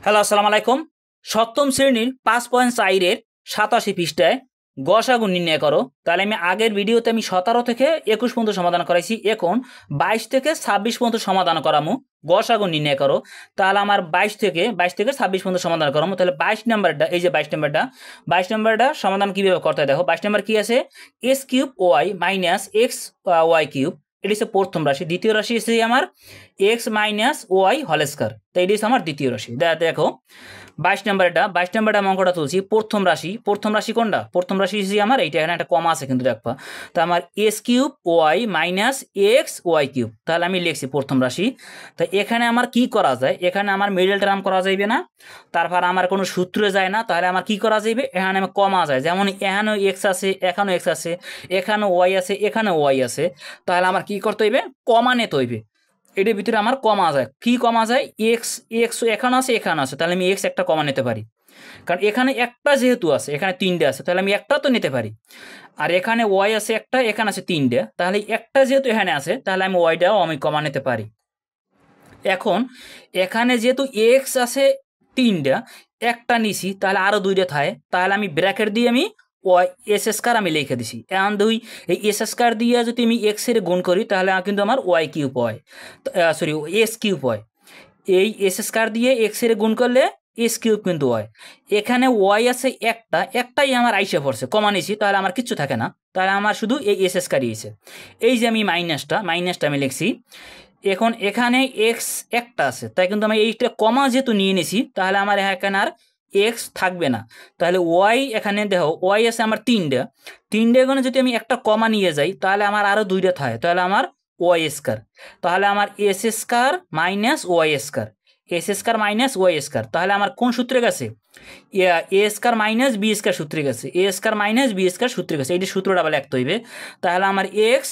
Hello, আসসালামু আলাইকুম। সপ্তম শ্রেণীর 5.4-এর 87 পৃষ্ঠায় গসাগু নির্ণয় করো। তাহলে আমি আগের ভিডিওতে 17 থেকে 21 পর্যন্ত সমাধান করাইছি, এখন 22 থেকে 26 পর্যন্ত সমাধান করামু। গসাগু নির্ণয় করো। তাহলে আমার 22 থেকে 26 পর্যন্ত সমাধান করামু। তাহলে 22 নাম্বারটা, এই যে 22 নাম্বারটা সমাধান কীভাবে করতে হয় দেখো। 22 নাম্বার কী আছে? X cube Y minus X Y cube, এটি হচ্ছে প্রথম রাশি। দ্বিতীয় রাশি হচ্ছে আমার X minus Y whole square, তো এটি হচ্ছে আমার দ্বিতীয় রাশি। দেখো 22 নাম্বারটা অঙ্কটা তুলছি। প্রথম রাশি কোনটা? প্রথম রাশি হচ্ছে আমার এইটা, এখানে একটা কমা আছে কিন্তু দেখবা। তো আমার X cube Y minus X Y cube, তাহলে আমি লিখছি প্রথম রাশি। তো এখানে আমার কি করা যায়? এখানে আমার মিডল টার্ম করা যাইবে না, তারপর আমার কোনো সূত্রে যায় না, তাহলে আমার কি করা যাইবে? এখানে আমার কমা যায়, যেমন এখানেও এক্স আছে, এখানেও এক্স আছে, এখানেও ওয়াই আছে, এখানেও ওয়াই আছে, তাহলে আমার কি করতে হইবে? কমা নিতে হইবে। এটার ভিতরে আমার কমা যায়, কি কমা যায়? এক্স এক্স এখানে আছে, এখানে আছে, তাহলে আমি এক্স একটা কমা নিতে পারি, কারণ এখানে একটা যেহেতু আছে, এখানে তিনটে আছে, তাহলে আমি একটা তো নিতে পারি। আর এখানে ওয়াই আছে একটা, এখানে আছে তিনটে, তাহলে একটা যেহেতু এখানে আছে, তাহলে আমি ওয়াইটাও আমি কমা নিতে পারি। এখন এখানে যেহেতু এক্স আছে তিনটা, একটা নিছি, তাহলে আরও দুইটা থাকে, তাহলে আমি ব্র্যাকেট দিয়ে আমি ওয়াই এস স্কয়ার আমি লিখে দিছি। এখন দুই এই এস স্কয়ার দিয়ে যদি আমি এক্স এর গুণ করি, তাহলে কিন্তু আমার ওয়াই কিউব হয়, সরি এস কিউব হয়। এই এস স্কয়ার দিয়ে এক্স এর গুণ করলে এস কিউব কিন্তু হয়। এখানে ওয়াই আছে একটাই আমার আইসে পড়ছে, কমা নিছি, তাহলে আমার কিচ্ছু থাকে না, তাহলে আমার শুধু এই এস স্কয়ারই আছে। এই যে আমি মাইনাসটা আমি লিখছি। এখন এখানে এক্স একটা আছে, তাই কিন্তু আমি এইটা কমা যেহেতু নিয়ে নিছি, তাহলে আমার এখানে আর এক্স থাকবে না। তাহলে ওয়াই, এখানে দেখো ওয়াই আছে আমার তিনটে এখানে যদি আমি একটা কমা নিয়ে যাই, তাহলে আমার আরও দুইটা থাকে, তাহলে আমার ওয়াই স্কয়ার, তাহলে আমার X square minus Y square, X square minus Y square, তাহলে আমার কোন সূত্রে গেছে? A square minus B square সূত্রে গেছে, A square minus B square সূত্রে গেছে, এইটি সূত্রটা আবার লিখতে হইবে। তাহলে আমার এক্স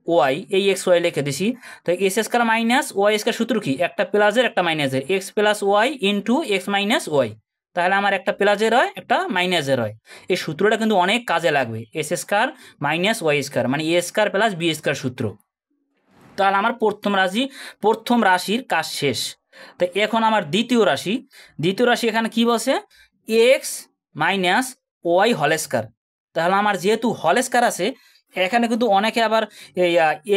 ওয়াই, এই এক্স ওয়াই লিখে দিছি। তো X square minus Y square সূত্র কি? একটা প্লাসের একটা মাইনাসের, X plus Y into X minus Y, তাহলে আমার একটা প্লাসের হয় একটা মাইনাসের হয়। এই সূত্রটা কিন্তু অনেক কাজে লাগবে, X square minus Y square মানে A square plus B square সূত্র। তাহলে আমার প্রথম রাশির কাজ শেষ। তো এখন আমার দ্বিতীয় রাশি এখানে কি বলছে? X minus Y whole square. তাহলে আমার যেহেতু হোল স্কয়ার আছে, এখানে কিন্তু অনেকে আবার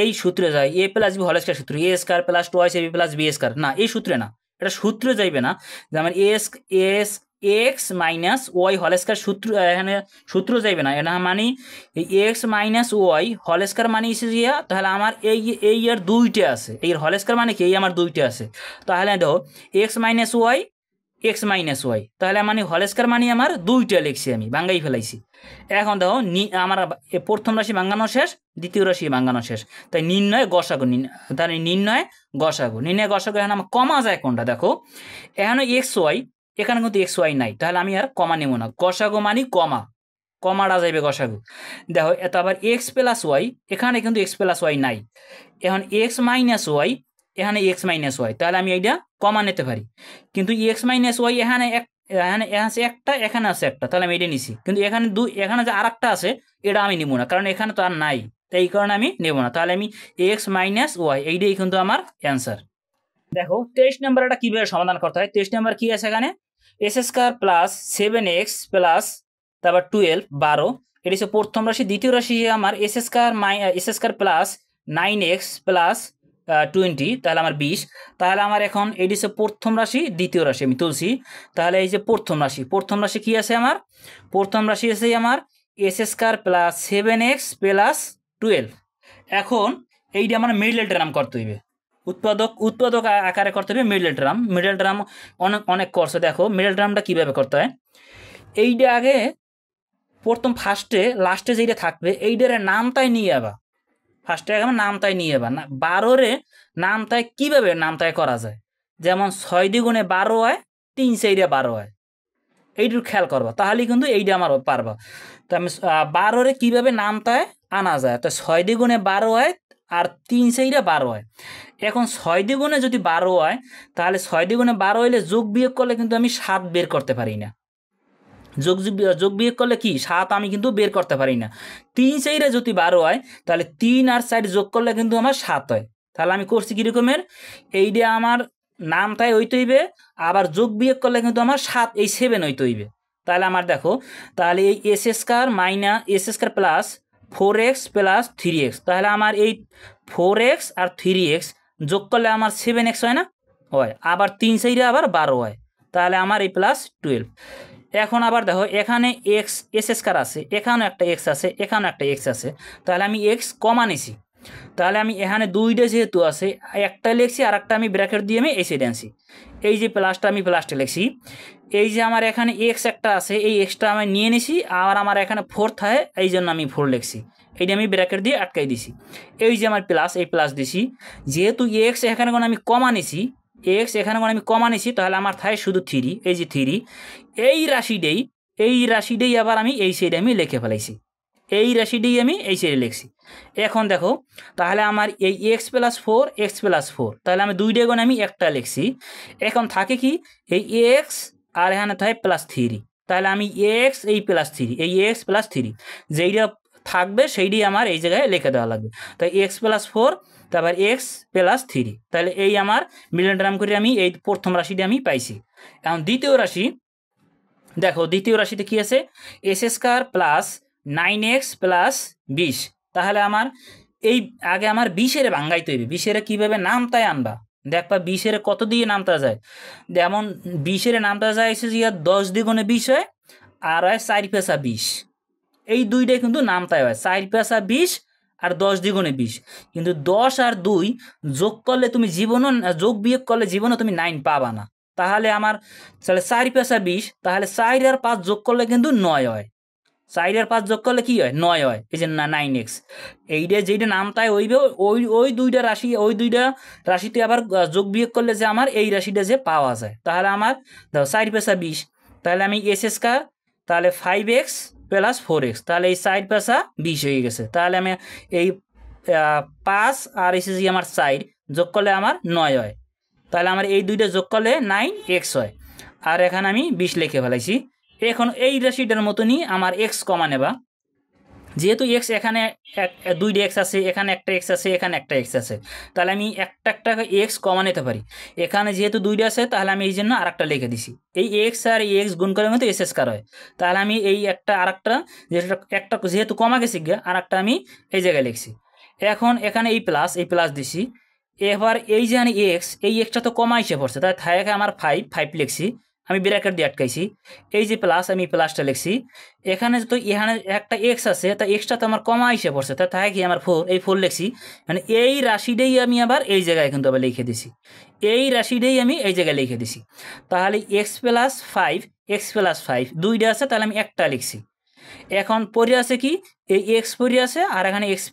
এই সূত্রে যায়, A plus B whole square সূত্র, A square plus twice A B plus B square, না এই সূত্রে না, এটা সূত্রে যাইবে না। যেমন এস X minus Y whole square সূত্র, এখানে সূত্র যাইবে না, এটা মানে X minus Y whole square মানে এসে গিয়া, তাহলে আমার এই এর দুইটা আছে, এই হোল স্কয়ার মানে কি? এই আমার দুইটা আছে, তাহলে দেখো এক্স মাইনাস ওয়াই, তাহলে মানে হোল স্কয়ার মানে আমার দুইটা লিখছি, আমি ভাঙ্গাই ফেলাইছি। এখন দেখো আমার প্রথম রাশি ভাঙ্গানো শেষ, দ্বিতীয় রাশি ভাঙ্গানো শেষ, তাই নির্ণয় গসাগু, তাহলে নির্ণয় গসাগু এখন আমার কমা যায় কোনটা? দেখো এখানে এক্স ওয়াই, এখানে কিন্তু এক্স ওয়াই নাই, তাহলে আমি আর কমা নেব না, গসাগু মানে কমাটা যাইবে গসাগু। দেখো এত আবার এক্স প্লাস ওয়াই, এখানে কিন্তু এক্স প্লাস ওয়াই নাই, এখন এক্স মাইনাস ওয়াই, এখানে এক্স মাইনাস ওয়াই, তাহলে আমি এইটা কমা নিতে পারি। কিন্তু এক্স মাইনাস ওয়াই এখানে আছে একটা, এখানে আছে একটা, তাহলে আমি এটা নিছি। কিন্তু এখানে যে আর একটা আছে, এটা আমি নিব না, কারণ এখানে তো আর নাই, তাই এই কারণে আমি নেব না। তাহলে আমি এক্স মাইনাস ওয়াই, এইটাই কিন্তু আমার অ্যান্সার। দেখো 23 নাম্বারটা কিভাবে সমাধান করতে হয়। 23 নাম্বার কি আছে এখানে? S square plus 7x plus তারপর 12 এটি হচ্ছে প্রথম রাশি। দ্বিতীয় রাশি আমার X square plus 9x plus 20, তাহলে আমার 20। তাহলে আমার এখন এটি হচ্ছে প্রথম রাশি, দ্বিতীয় রাশি আমি তুলছি। তাহলে এই যে প্রথম রাশি কি আছে আমার? প্রথম রাশি আছে আমার X square plus 7x plus 12। এখন এইটা আমার মিডল টার্ম করতে হইবে, উৎপাদক আকারে করতে হবে। মিডল টার্ম অনেক করছে। দেখো মিডল টার্মটা কীভাবে করতে হয়। এইটা আগে প্রথম লাস্টে যেটা থাকবে এইটারে নামতায় নিয়ে যাবা, ফার্স্টে এখন নামতায় নিয়ে যাবা না। 12-রে নামতায় কীভাবে নামতায় করা যায়? যেমন 6 দ্বিগুণে 12 হয়, 3 4-এ 12 হয়, এইটুকু খেয়াল করবা, তাহলেই কিন্তু এইটা আমার পারবা। তো আমি 12-রে কীভাবে নামতায় আনা যায়, তো 6 দ্বিগুণে 12 হয় আর 3 4-এ 12 হয়। এখন 6 দ্বিগুণে যদি 12 হয়, তাহলে 6 দ্বিগুণে 12 হইলে যোগ বিয়োগ করলে কিন্তু আমি 7 বের করতে পারি না। যোগ বিয়োগ করলে কি 7 আমি কিন্তু বের করতে পারি না। 3 4-এ যদি 12 হয়, তাহলে 3 আর 4 যোগ করলে কিন্তু আমার 7 হয়। তাহলে আমি করছি কীরকমের, এইটা আমার নামটাই হইতে হইবে, আবার যোগ বিয়োগ করলে কিন্তু আমার 7 এই 7 হইতে হইবে। তাহলে আমার দেখো, তাহলে এই S square minus S square plus 4x plus 3x, তাহলে আমার এই 4x আর 3x যোগ করলে আমার 7x হয় না? হয়। আবার 3 সাইডে আবার 12 হয়, তাহলে আমার এই প্লাস 12। এখন আবার দেখো এখানে এক্স এস স্কয়ার আছে, এখানেও একটা এক্স আছে, এখানেও একটা এক্স আছে, তাহলে আমি এক্স কমা নিছি। তাহলে আমি এখানে দুইটা যেহেতু আছে, একটা লিখছি আর একটা আমি ব্র্যাকেট দিয়ে আমি এই সাইডে আনছি। এই যে প্লাসটা আমি প্লাসটা লিখছি, এই যে আমার এখানে এক্স একটা আছে, এই এক্সটা আমি নিয়ে নিছি, আর আমার এখানে 4 থাকে, এই জন্য আমি 4 লিখছি। এইটা আমি ব্র্যাকেট দিয়ে আটকাই দিছি। এই যে আমার প্লাস, এই প্লাস দিছি, যেহেতু এক্স এখানে কোনো আমি কমা নিছি, এক্স এখানে কোনো আমি কমা নিছি, তাহলে আমার থাকে শুধু 3, এই যে 3, এই রাশিটাই আবার আমি এই সাইডে আমি লিখে ফেলাইছি, এই রাশিটাই আমি এই সাইডে লিখছি। এখন দেখো, তাহলে আমার এই এক্স প্লাস 4, তাহলে আমি দুইটা গুণ আমি একটা লিখছি। এখন থাকে কি, এই এক্স আর এখানে থাকে প্লাস 3, তাহলে আমি এক্স এই প্লাস 3, এই এক্স প্লাস 3 যেইটা থাকবে সেইটাই আমার এই জায়গায় লিখে দেওয়া লাগবে। তাই এক্স প্লাস 4, তারপর এক্স প্লাস 3, তাহলে এই আমার মিলন টার্ম করে আমি এই প্রথম রাশিটি আমি পাইছি। এখন দ্বিতীয় রাশি দেখো, দ্বিতীয় রাশিতে কি আছে, S square plus 9x plus 20, তাহলে আমার এই আগে আমার 20-এর ভাঙ্গাইতে হইবে। 20-এর কীভাবে নামতায় আনবা দেখবা, 20-এর কত দিয়ে নামতা যায়, যেমন 20-এর নামতা যায় এসে যে 10 দ্বিগুণে 20 হয়, আর হয় 4 পেঁচা 20, এই দুইটাই কিন্তু নামতায় হয়, 4 পেঁচা 20 আর 10 দ্বিগুণে 20। কিন্তু 10 আর 2 যোগ করলে তুমি জীবনও, যোগ বিয়োগ করলে জীবনও তুমি 9 পাবা না। তাহলে আমার তাহলে 4 পেঁচা 20, তাহলে 4 আর 5 যোগ করলে কিন্তু 9 হয়, 4 আর 5 যোগ করলে কি হয়, 9 হয়, এই যে 9x। এইটা যেইটা নামতায় হইবে, ওই দুইটা রাশি, ওই দুইটা রাশিতে আবার যোগ বিয়োগ করলে যে আমার এই রাশিটা যে পাওয়া যায়। তাহলে আমার দেখো 4 পেঁচা 20, তাহলে আমি এস স্কয়ার, তাহলে 5x প্লাস 4x, তাহলে এই 4 পেঁচা 20 হয়ে গেছে। তাহলে আমি এই 5 আর এসে যে আমার 4 যোগ করলে আমার 9 হয়, তাহলে আমার এই দুইটা যোগ করলে 9x হয়, আর এখানে আমি 20 লিখে ফেলাইছি। এখন এই রাশিটার মতনই আমার এক্স কমা নেবা, যেহেতু এক্স এখানে দুইটা এক্স আছে, এখানে একটা এক্স আছে, এখানে একটা এক্স আছে, তাহলে আমি একটা এক্স কমা নিতে পারি। এখানে যেহেতু দুইটা আছে, তাহলে আমি এই জন্য আরেকটা লিখে দিছি। এই এক্স আর এই এক্স গুণ করে মতো এস স্কয়ার হয়, তাহলে আমি এই একটা আরেকটা, যেটা একটা যেহেতু কমা গেছি গিয়ে, আরেকটা আমি এই জায়গায় লিখছি। এখন এখানে এই প্লাস দিছি। এবার এই যে এক্স, এই এক্সটা তো কমা এসে পড়ছে, তাই থাকে আমার 5 লিখছি, আমি ব্র্যাকেট দিয়ে আটকাইছি। এই যে প্লাস, আমি প্লাসটা লিখছি। এখানে তো এখানে একটা এক্স আছে, তা এক্সটা তো আমার কমা এসে পড়ছে, তা থাকে কি আমার 4, এই 4 লিখছি। মানে এই রাশিটাই আমি আবার এই জায়গায় কিন্তু আবার লিখে দিছি, এই রাশিটাই আমি এই জায়গায় লিখে দিছি। তাহলে এক্স প্লাস 5 দুইটা আছে, তাহলে আমি একটা লিখছি। এখন পরে আছে কি, এই এক্স পরে আছে, আর এখানে এক্স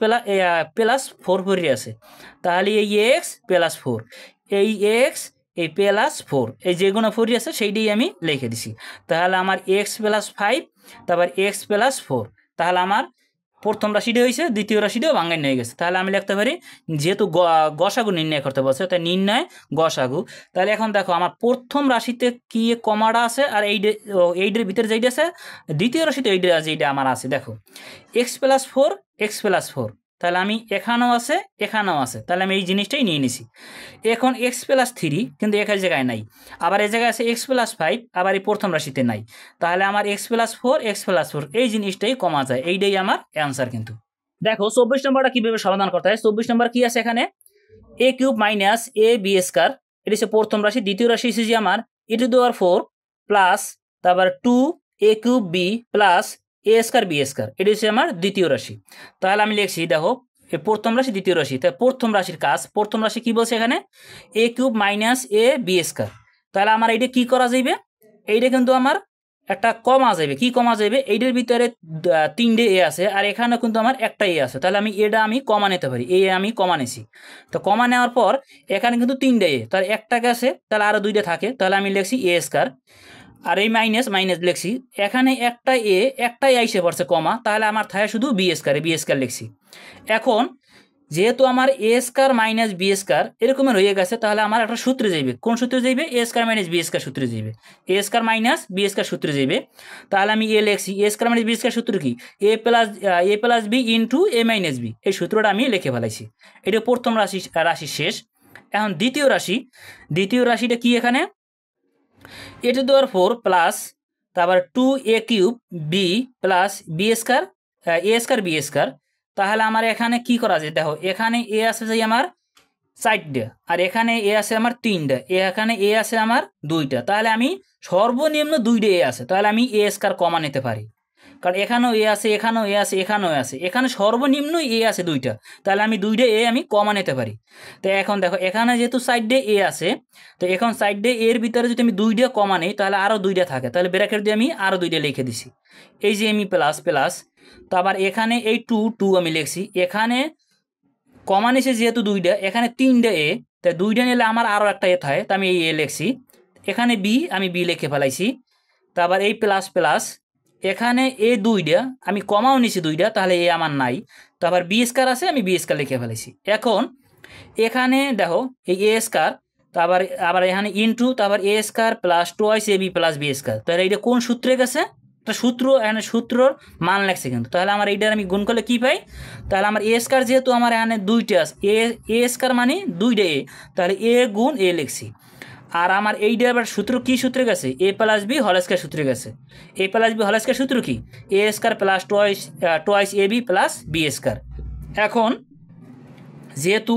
প্লাস 4 পরে আছে, তাহলে এই এক্স প্লাস 4, এই এক্স এই প্লাস 4, এই যেগুলো 4 আছে সেইটাই আমি লিখে দিছি। তাহলে আমার এক্স প্লাস 5, তারপর এক্স প্লাস 4, তাহলে আমার প্রথম রাশিটা হয়েছে, দ্বিতীয় রাশিটাও ভাঙ্গাই নিয়ে গেছে। তাহলে আমি লিখতে পারি, যেহেতু গসাগু নির্ণয় করতে বলছে, তাই নির্ণয় গসাগু। তাহলে এখন দেখো আমার প্রথম রাশিতে কি কমাটা আছে, আর এইটার ভিতরে যেইটা আছে, দ্বিতীয় রাশিতে এইটা যেইটা আমার আছে, দেখো এক্স প্লাস 4, তাহলে আমি এখানেও আছে, এখানেও আছে, তাহলে আমি এই জিনিসটাই নিয়ে নিছি। এখন এক্স প্লাস 3 কিন্তু এখানে জায়গায় নাই, আবার এই জায়গায় আছে এক্স প্লাস 5, আবার এই প্রথম রাশিতে নাই, তাহলে আমার এক্স প্লাস 4 এই জিনিসটাই কমা যায়, এইটাই আমার অ্যান্সার। কিন্তু দেখো 24 নম্বরটা কীভাবে সমাধান করতে হয়। 24 নম্বর কি আছে এখানে, এ cube minus A B square, এটা হচ্ছে প্রথম রাশি। দ্বিতীয় রাশি হচ্ছে যে আমার e to the power 4 plus তারপর 2 এ কিউব বি প্লাস এ স্কয়ার বি স্কয়ার, এটা হচ্ছে আমার দ্বিতীয় রাশি। তাহলে আমি লিখছি, দেখো এই প্রথম রাশি দ্বিতীয় রাশি, তাই প্রথম রাশির কাজ, প্রথম রাশি কি বলছে এখানে, এ cube minus A B square. তাহলে আমার এইটা কি করা যাইবে, এইটা কিন্তু আমার একটা কমা যাবে, কি কমা যাবে, এইটার ভিতরে 3টে এ আছে, আর এখানে কিন্তু আমার একটা এ আছে, তাহলে আমি এটা আমি কমা নিতে পারি, এ আমি কমা নিছি। তো কমা নেওয়ার পর এখানে কিন্তু 3টে এ, তাহলে একটা গেছে, তাহলে আরও 2টা থাকে, তাহলে আমি লিখছি এ স্কয়ার, আর এই মাইনাস লিখছি। এখানে একটাই আইসে পড়ছে কমা, তাহলে আমার থাকে শুধু বি স্কয়ার লিখছি। এখন যেহেতু আমার এ স্কয়ার মাইনাস বি স্কয়ার এরকমের হয়ে গেছে, তাহলে আমার একটা সূত্রে যাইবে, কোন সূত্রে যাইবে, এ স্কয়ার মাইনাস বি স্কয়ার সূত্রে যাইবে, এ স্কয়ার মাইনাস বি স্কয়ার সূত্রে যাইবে। তাহলে আমি এ লিখছি, এ স্কয়ার মাইনাস বি স্কয়ার সূত্র কি, এ প্লাস বি ইন্টু এ মাইনাস বি, এই সূত্রটা আমি লিখে ফেলাইছি। এটা প্রথম রাশি শেষ। এখন দ্বিতীয় রাশিটা কি এখানে a টু দেওয়ার 4 প্লাস তারপর 2a³ b plus b square a square b square. তাহলে আমার এখানে কি করা যায় দেখো, এখানে a আছে যে আমার 4টা আর এখানে a আছে আমার 3টা, এখানে a আছে আমার 2টা, তাহলে আমি সর্বনিম্ন 2টা a আছে, তাহলে আমি a স্কয়ার কমা নিতে পারি, কারণ এখানেও এ আছে, এখানেও এ আছে, এখানেও আছে, এখানে সর্বনিম্ন এ আছে 2টা, তাহলে আমি 2টা এ আমি কমা নিতে পারি। তো এখন দেখো এখানে যেহেতু সাইডে এ আছে, তো এখন সাইডে এর ভিতরে যদি আমি 2টা কমা নিই তাহলে আরও 2টা থাকে, তাহলে ব্র্যাকেট দিয়ে আমি আরও 2টা লিখে দিছি, এই যে আমি প্লাস প্লাস। তো আবার এখানে এই 2 আমি লিখছি, এখানে কমা নিছে যেহেতু 2টা, এখানে 3টা এ, তাই 2টা নিলে আমার আরও একটা এ থাকে, তো আমি এই এ লিখছি। এখানে বি আমি বি লিখে ফেলাইছি। তারপর এই প্লাস প্লাস, এখানে এ 2টা আমি কমাও নিছি 2টা, তাহলে এ আমার নাই। তারপর বি স্কয়ার আছে, আমি বি স্কয়ার লিখে ফেলেছি। এখন এখানে দেখো এই এ স্কয়ার, তারপর আবার এখানে ইনটু তারপর এ square plus twice A B plus B square, তাহলে এইটা কোন সূত্রে গেছে, একটা সূত্র, এখানে সূত্রর মান লাগছে কিন্তু, তাহলে আমার এইটার আমি গুণ করলে কি পাই, তাহলে আমার এ স্কয়ার যেহেতু আমার এখানে 2টা আছে, এ স্কয়ার মানে 2টা এ, তাহলে এ গুণ এ লিখছি। আর আমার এইটা আবার সূত্র কি সূত্রে গেছে, এ প্লাস বি হোল স্কয়ার সূত্রে গেছে। এ প্লাস বি হোল স্কয়ার সূত্র কি, এ square plus twice A B plus B square. এখন যেহেতু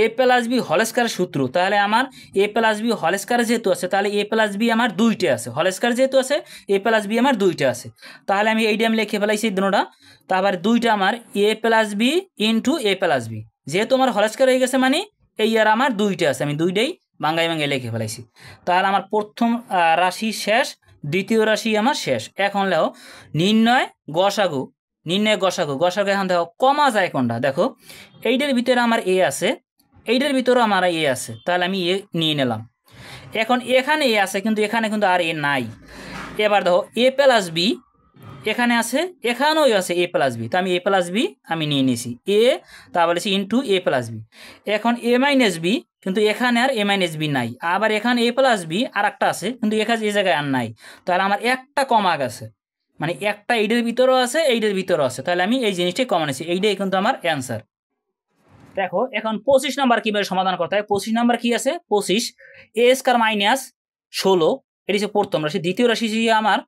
এ প্লাস বি হোল স্কয়ার সূত্র, তাহলে আমার এ প্লাস বি হোল স্কয়ার যেহেতু আছে, তাহলে এ প্লাস বি আমার 2টা আছে, হোল স্কয়ার যেহেতু আছে এ প্লাস বি আমার 2টা আছে, তাহলে আমি এইটা আমি লিখে ফেলাইছি দুটোটা। তারপর 2টা আমার এ প্লাস বি ইন্টু এ প্লাস বি, যেহেতু আমার হোল স্কয়ার হয়ে গেছে মানে এই আর আমার 2টা আছে, আমি 2টাই বাঙ্গাই লিখে ফেলাইছি। তাহলে আমার প্রথম রাশি শেষ, দ্বিতীয় রাশি আমার শেষ। এখন লেখো নির্ণয় গসাগু। গসাগু এখন দেখো কমা যায় কোনটা, দেখো এইটার ভিতরে আমার এ আছে, এইটার ভিতরে আমার এ আছে, তাহলে আমি এ নিয়ে নিলাম। এখন এখানে এ আছে কিন্তু এখানে কিন্তু আর এ নাই। এবার দেখো এ প্লাস বি এখানে আছে, এখানেও আছে এ প্লাস বি, তো আমি এ প্লাস বি আমি নিয়ে নিয়েছি, এ তা বলেছি ইন্টু এ প্লাস বি। এখন এ মাইনাস বি, কিন্তু এখানে আর এ মাইনাস বি নাই, আবার এখানে এ প্লাস বি আর একটা আছে কিন্তু এখানে এই জায়গায় আর নাই, তাহলে আমার একটা কমা গেছে, মানে একটা এইটার ভিতরেও আছে এইটার ভিতরেও আছে, তাহলে আমি এই জিনিসটাই কমা নিয়েছি, এইটাই কিন্তু আমার অ্যান্সার। দেখো এখন 25 নাম্বার কীভাবে সমাধান করতে হয়। 25 নাম্বার কি আছে, 25 এ স্কয়ার মাইনাস 16, এটি হচ্ছে প্রথম রাশি। দ্বিতীয় রাশি হচ্ছে আমার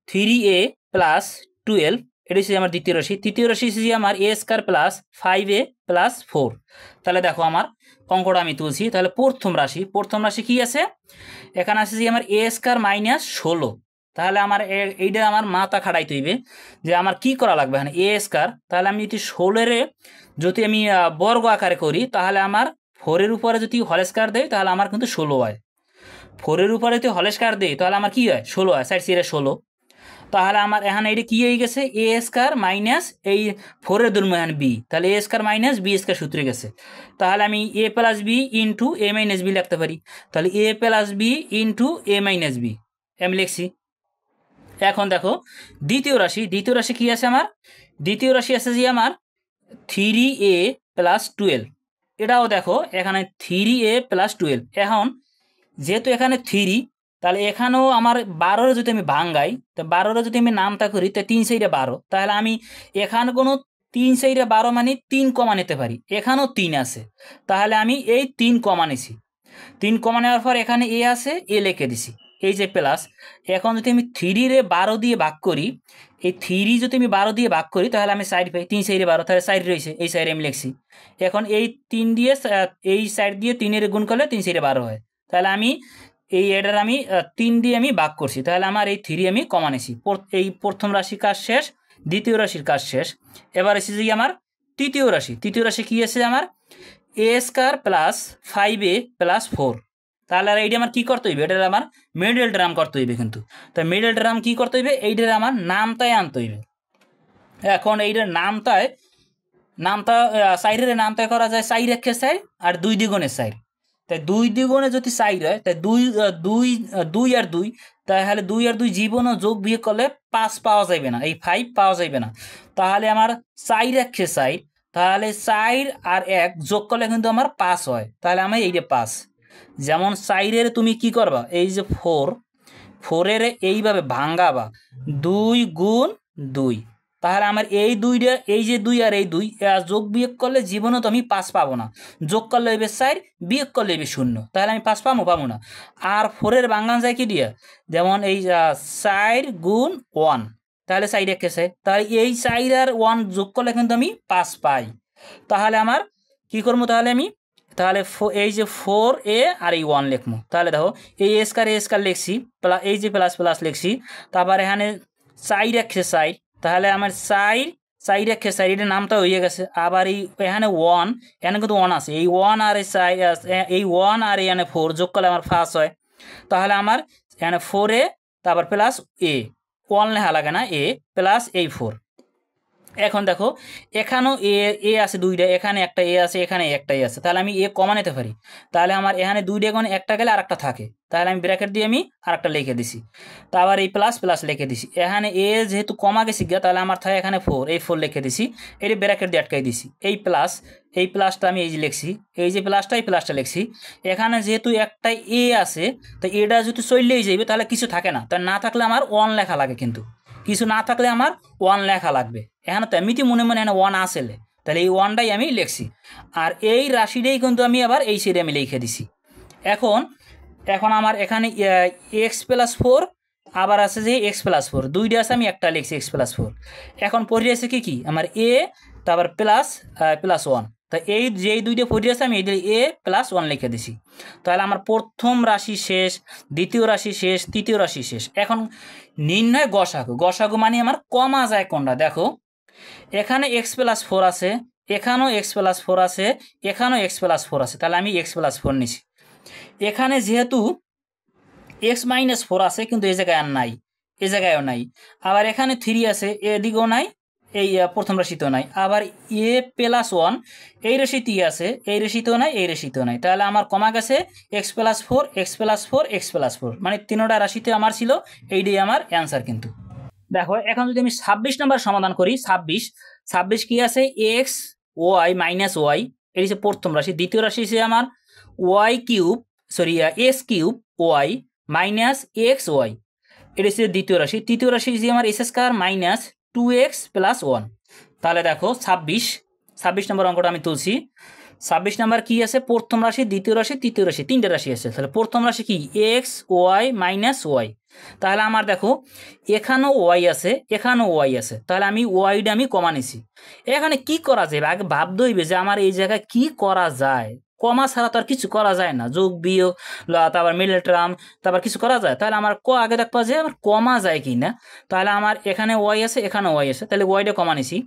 3a প্লাস 12, এটি হচ্ছে আমার দ্বিতীয় রাশি। তৃতীয় রাশি হচ্ছে আমার এ স্কয়ার প্লাস 5a প্লাস 4। তাহলে দেখো আমার অঙ্কটা আমি তুলছি, তাহলে প্রথম রাশি কি আছে, এখানে আছে যে আমার এ স্কয়ার মাইনাস 16, তাহলে আমার এইটা আমার মাথা খাটাইতে হইবে যে আমার কি করা লাগবে এখানে এ স্কয়ার, তাহলে আমি যদি 16 যদি আমি বর্গ আকারে করি, তাহলে আমার 4-এর উপরে যদি হোল স্কয়ার দেয় তাহলে আমার কিন্তু 16 হয়। 4-এর উপরে যদি হোল স্কয়ার দেয় তাহলে আমার কি হয় 16 হয়, সাইড সিরে 16। তাহলে আমার এখানে এটা কি হয়ে গেছে, এ স্কয়ার মাইনাস এই 4-এর দরমিয়ান বি, তাহলে এ স্কয়ার মাইনাস বি স্কয়ার সূত্রে গেছে। তাহলে আমি এ প্লাস বি ইন্টু এ মাইনাস বি লিখতে পারি, তাহলে এ প্লাস বি ইন্টু এ মাইনাস বি আমি লিখছি। এখন দেখো দ্বিতীয় রাশি কি আছে আমার, দ্বিতীয় রাশি আছে যে আমার 3a প্লাস 12, এটাও দেখো এখানে 3a প্লাস 12। এখন যেহেতু এখানে 3, তাহলে এখানেও আমার 12 যদি আমি ভাঙ্গাই, তো 12 যদি আমি নামতা করি তো 3 সাইডে 12, তাহলে আমি এখানে কোনো 3 সাইডে 12 মানে 3 কমা নিতে পারি, এখানেও 3 আছে, তাহলে আমি এই 3 কমা নিছি। 3 কমা নেওয়ার পর এখানে এ আছে, এ লিখে দিছি, এই যে প্লাস। এখন যদি আমি 3-রে 12 দিয়ে ভাগ করি, এই 3 যদি আমি 12 দিয়ে ভাগ করি তাহলে আমি সাইড পাই, 3 সাইডে 12, তাহলে সাইড রয়েছে, এই সাইডে আমি লিখছি। এখন এই 3 দিয়ে এই সাইড দিয়ে 3-এর গুণ করলে 3 সাইডে 12 হয়, তাহলে আমি এই এটার আমি 3 দিয়ে আমি ভাগ করছি, তাহলে আমার এই 3 আমি কমা নিছি। এই প্রথম রাশির কাজ শেষ, দ্বিতীয় রাশির কাজ শেষ। এবার এসেছে যে আমার তৃতীয় রাশি কি আছে আমার এ স্কয়ার প্লাস 5a প্লাস 4, তাহলে আর এইটা আমার কী করতে হইবে, এটার আমার মিডল টার্ম করতে হইবে কিন্তু, তাই মিডল টার্ম কী করতে হইবে, এইটার আমার নামতায় আনতে হইবে। এখন এইটার নামতা সাইডের নামতায় করা যায় 4 একে 4 আর 2 দ্বিগুণের 4, তাই 2 দ্বিগুণে যদি 4 হয় তাই 2 আর 2, তাহলে 2 আর 2 জীবনও যোগ বিয়োগ করলে 5 পাওয়া যাবে না, এই 5 পাওয়া যাবে না, তাহলে আমার 4 একে 4, তাহলে 4 আর 1 যোগ করলে কিন্তু আমার 5 হয়, তাহলে আমি এইটা 5। যেমন 4-এর তুমি কি করবা, এই যে 4-এর এইভাবে ভাঙ্গাবা 2 গুণ 2, তাহলে আমার এই দুইটা, এই যে 2 আর এই 2 যোগ বিয়োগ করলে জীবনও তো আমি 5 পাবো না। যোগ করলে হইবে 4, বিয়োগ করলে হইবে 0, তাহলে আমি 5 পাবো না। আর 4-এর বাঙ্গান যায় কি দিয়ে, যেমন এই 4 গুণ 1, তাহলে 4 একে 4, তাহলে এই 4 আর 1 যোগ করলে কিন্তু আমি 5 পাই। তাহলে আমার কি করবো, তাহলে এই যে 4a আর এই 1 লিখবো। তাহলে দেখো এই এ স্কয়ার লিখছি, এই যে প্লাস প্লাস লিখছি, তারপর এখানে 4 একে 4, তাহলে আমার 4 একে 4, এটা নামটা হয়ে গেছে। আবার এই এখানে 1, এখানে কিন্তু 1 আছে, এই 1 আর এই 4, এই 1 আর এখানে 4 যোগ করলে আমার 5 হয়। তাহলে আমার এখানে 4a তারপর প্লাস a, 1 লেখা লাগে না, a প্লাস এই 4। এখন দেখো এখানেও এ আছে দুইটা, এখানে একটা এ আছে, এখানে একটা এ আছে, তাহলে আমি এ কমা নিতে পারি। তাহলে আমার এখানে দুইটা গুণ একটা গেলে আরেকটা থাকে, তাহলে আমি ব্র্যাকেট দিয়ে আমি আরেকটা লিখে দিছি। তারপর এই প্লাস প্লাস লিখে দিছি, এখানে এ যেহেতু কমা গেছি গিয়া, তাহলে আমার থাকে এখানে 4, এই 4 লিখে দিছি, এটি ব্র্যাকেট দিয়ে আটকাই দিছি। এই প্লাসটা আমি এই যে লিখছি, এই যে প্লাসটা, এই প্লাসটা লিখছি। এখানে যেহেতু একটা এ আছে, তো এটা যদি চললেই যাইবে, তাহলে কিছু থাকে না, তাই না থাকলে আমার 1 লেখা লাগে, কিন্তু কিছু না থাকলে আমার 1 লেখা লাগবে। এখানে তো এমনিতে মনে মনে এখানে 1 আসেলে, তাহলে এই 1টাই আমি লিখছি। আর এই রাশিটাই কিন্তু আমি আবার এই সাইডে আমি লিখে দিছি। এখন আমার এখানে এক্স প্লাস 4 আবার আছে যে এক্স প্লাস 4, দুইটা আছে, আমি একটা লিখছি এক্স প্লাস 4। এখন পড়ে আছে কি আমার এ তারপর প্লাস 1, তা এই যেই দুইটা পড়ে আছে আমি এই এ প্লাস 1 লিখে দিছি। তাহলে আমার প্রথম রাশি শেষ, দ্বিতীয় রাশি শেষ, তৃতীয় রাশি শেষ। এখন নির্ণয় গসাগু মানে আমার কমা যায় কোনটা, দেখো এখানে এক্স প্লাস 4 আছে, এখানেও এক্স প্লাস 4 আছে, এখানেও এক্স প্লাস 4 আছে, তাহলে আমি এক্স প্লাস 4 নিছি। এখানে যেহেতু এক্স মাইনাস 4 আছে, কিন্তু এই জায়গায় আর নাই, এই জায়গায়ও নাই। আবার এখানে 3 আছে, এদিকেও নাই, এই প্রথম রাশিতেও নাই। আবার এ প্লাস 1 এই রাশিতেই আছে, এই রাশিতেও নাই, এই রাশিতেও নাই। তাহলে আমার কমা গেছে x plus 4, x plus 4, x plus 4, মানে 3টা রাশিতে আমার ছিল। এইটাই আমার অ্যান্সার। কিন্তু দেখো এখন যদি আমি 26 নাম্বার সমাধান করি, 26 কি আছে, এক্স ওয়াই মাইনাস ওয়াই, এটি হচ্ছে প্রথম রাশি। দ্বিতীয় রাশি হচ্ছে আমার X cube Y minus X Y, এটি হচ্ছে দ্বিতীয় রাশি। তৃতীয় রাশি হচ্ছে আমার X square minus 2x plus 1। তাহলে দেখো 26 নম্বর অঙ্কটা আমি তুলছি। 26 নাম্বার কি আছে, প্রথম রাশি, দ্বিতীয় রাশি, তৃতীয় রাশি, 3টে রাশি আছে। তাহলে প্রথম রাশি কি, এক্স ওয়াই মাইনাস ওয়াই। তাহলে আমার দেখো এখানেও ওয়াই আছে, এখানেও ওয়াই আছে, তাহলে আমি ওয়াইটা আমি কমা নিছি। এখানে কি করা যায়, আগে ভাবতে হইবে যে আমার এই জায়গায় কি করা যায়। কমা ছাড়া তো আর কিছু করা যায় না, যোগ বিয়োগ তারপর মিডল টার্ম, তারপর কিছু করা যায়। তাহলে আমার আগে দেখবা যে আমার কমা যায় কি না। তাহলে আমার এখানে ওয়াই আছে, এখানে ওয়াই আছে, তাহলে ওয়াইটা কমা নিছি।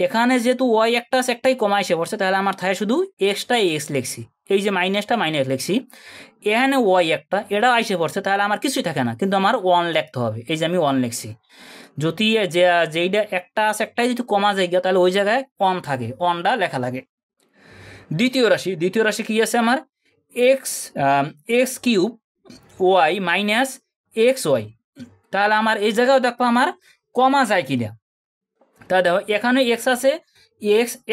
এখানে যেহেতু ওয়াই একটা আছে, একটাই কমা এসে পড়ছে, তাহলে আমার থাকে শুধু এক্সটাই এক্স লিখছি, এই যে মাইনাসটা মাইনাস লিখছি। এখানে ওয়াই একটা, এটাও আইসে পড়ছে, তাহলে আমার কিছুই থাকে না, কিন্তু আমার 1 লিখতে হবে, এই যে আমি 1 লিখছি। যদি যেইটা একটা আছে, একটাই যদি কমা যায় গিয়া, তাহলে ওই জায়গায় 1 থাকে, 1টা লেখা লাগে। দ্বিতীয় রাশি কি আছে আমার, X cube Y minus X Y. তাহলে আমার এই জায়গাও দেখো আমার কমা যায় কিনা। তাহলে দেখো এখানে এক্স আছে,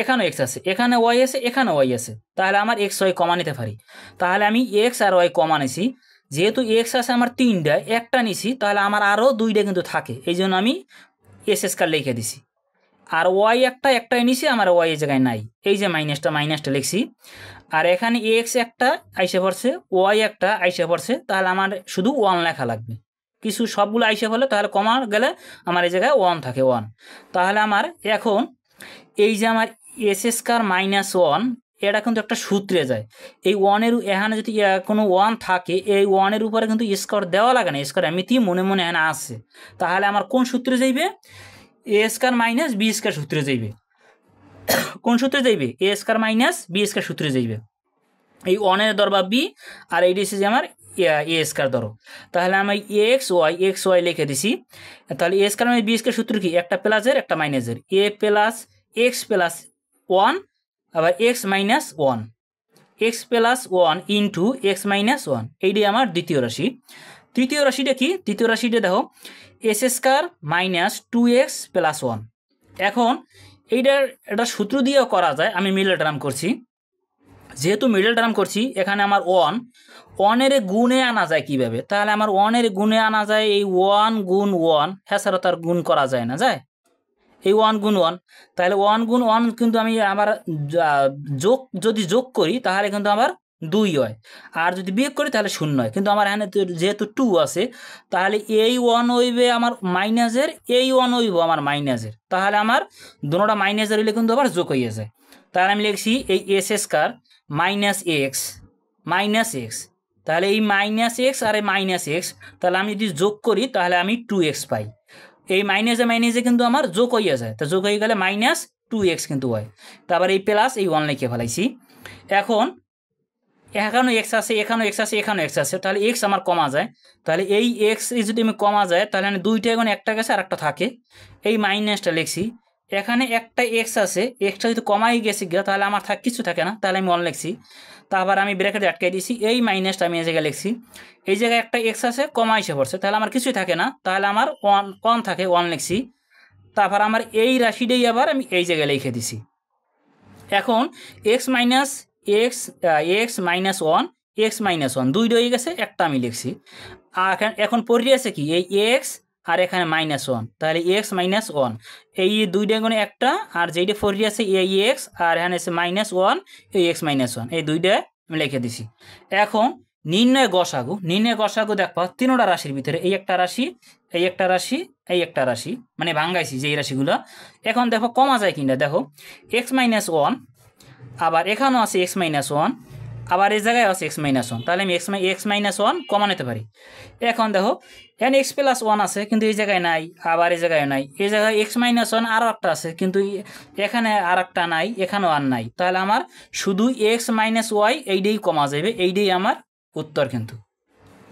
এখানেও এক্স আছে, এখানে ওয়াই আছে, এখানে ওয়াই আছে, তাহলে আমার এক্স ওয়াই কমা নিতে পারি। তাহলে আমি এক্স আর ওয়াই কমা নিছি। যেহেতু এক্স আছে আমার 3টা, একটা নিছি, তাহলে আমার আরও 2টা কিন্তু থাকে, এই জন্য আমি এস স্কয়ার লিখে দিছি। আর ওয়াই একটাই নিছি, আমার ওয়াই এই জায়গায় নাই, এই যে মাইনাসটা লিখছি। আর এখানে এক্স একটা আইসে পড়ছে, ওয়াই একটা আইসে পড়ছে, তাহলে আমার শুধু 1 লেখা লাগবে। কিছু সবগুলো আইসে পড়লে, তাহলে কমা গেলে আমার এই জায়গায় 1 থাকে, 1। তাহলে আমার এখন এই যে আমার এস স্কয়ার মাইনাস 1, এটা কিন্তু একটা সূত্রে যায়। এই 1-এর এখানে যদি কোনো 1 থাকে, এই 1-এর উপরে কিন্তু স্কয়ার দেওয়া লাগে না, স্কয়ার এমনিতেই মনে মনে এখানে আসছে। তাহলে আমার কোন সূত্রে যাইবে, এ স্কয়ার মাইনাস বি স্কয়ার সূত্রে যাইবে। কোন সূত্রে যাইবে, এ স্কয়ার মাইনাস বি স্কয়ার সূত্রে যাইবে। এই 1-এর ধরবা বি, আর এইটা হচ্ছে যে আমার এ স্কয়ার ধরো। তাহলে আমি এক্স ওয়াই লিখে দিছি। তাহলে এ স্কয়ার মাইনাস বি স্কয়ার সূত্র কি, একটা প্লাসের একটা মাইনাসের, এ প্লাস এক্স প্লাস 1 আবার x minus 1, x plus 1 into X minus 1, এইটাই আমার দ্বিতীয় রাশি। তৃতীয় রাশিটা কি, তৃতীয় রাশিটা দেখো S square minus 2x plus 1। এখন এইটার একটা সূত্র দিয়েও করা যায়, আমি মিডল টার্ম করছি। যেহেতু মিডল টার্ম করছি, এখানে আমার 1-এর গুণে আনা যায় কিভাবে, তাহলে আমার 1-এর গুণে আনা যায় এই 1 গুণ 1, হ্যাঁ স্যার তার গুণ করা যায় না, যায় এই 1 গুণ 1, তাহলে 1 গুণ 1 কিন্তু আমি আবার যদি যোগ করি তাহলে কিন্তু আমার 2 হয়, আর যদি বিয়োগ করি তাহলে 0 হয়। কিন্তু আমার এখানে যেহেতু 2 আছে, তাহলে এই 1 হইবে আমার মাইনাসের, এই 1 হইব আমার মাইনাসের, তাহলে আমার দুটোটা মাইনাসের হইলে কিন্তু আবার যোগ হয়ে যায়। তাহলে আমি লিখছি এই S square minus x minus x, তাহলে এই মাইনাস এক্স আর এই মাইনাস এক্স, তাহলে আমি যদি যোগ করি তাহলে আমি 2x পাই। এই মাইনাসে মাইনাসে কিন্তু আমার যোগ হইয়া যায়, তো যোগ হয়ে গেলে মাইনাস 2x কিন্তু হয়। তারপর এই প্লাস এই 1 লিখে ফেলাইছি। এখন এখানেও এক্স আছে, এখানেও এক্স আছে, এখানেও এক্স আছে, তাহলে এক্স আমার কমা যায়। তাহলে এই এক্স যদি আমি কমা যায় তাহলে আমি দুইটা এখন একটা গেছে আর একটা থাকে, এই মাইনাসটা লিখছি। এখানে একটা এক্স আছে, এক্সটা যদি কমাই গেছে গিয়া তাহলে আমার কিছু থাকে না, তাহলে আমি 1 লিখছি। তারপর আমি ব্র্যাকেটে আটকাই দিয়েছি, এই মাইনাসটা আমি এই জায়গায় লিখছি। এই জায়গায় একটা এক্স আছে, কমা এসে পড়ছে, তাহলে আমার কিছুই থাকে না, তাহলে আমার 1 থাকে, 1 লিখছি। তারপর আমার এই রাশিটাই আবার আমি এই জায়গায় লিখে দিছি। এখন x minus x x minus 1 x minus 1 দুইটা হয়ে গেছে, একটা আমি লিখছি। আর এখন পড়ে আছে কি এই এক্স আর এখানে -1, তাহলে এক্স মাইনাস 1, এই দুইটা গুণে একটা, আর যেইটা পড়ে আছে এই এক্স আর এখানে আছে -1 এই এক্স মাইনাস 1, এই দুইটা আমি লিখে দিছি। এখন নির্ণয় গসাগু, নির্ণয় গসাগু দেখো তিনটা রাশির ভিতরে এই একটা রাশি, এই একটা রাশি, এই একটা রাশি, মানে ভাঙ্গাইছি যে এই রাশিগুলো। এখন দেখো কমা যায় কিনা, দেখো এক্স মাইনাস 1, আবার এখানেও আছে এক্স মাইনাস 1, আবার এই জায়গায় আছে এক্স মাইনাস 1, তাহলে আমি এক্স মাইনাস 1 কমা নিতে পারি। এখন দেখো এখানে এক্স প্লাস 1 আছে কিন্তু এই জায়গায় নাই, আবার এই জায়গায় নাই, এই জায়গায় এক্স মাইনাস 1 আরও একটা আছে কিন্তু এখানে আর একটা নাই, এখানেও আর নাই, তাহলে আমার শুধু এক্স মাইনাস ওয়াই এইটাই কমা যাবে, এইটাই আমার উত্তর কিন্তু।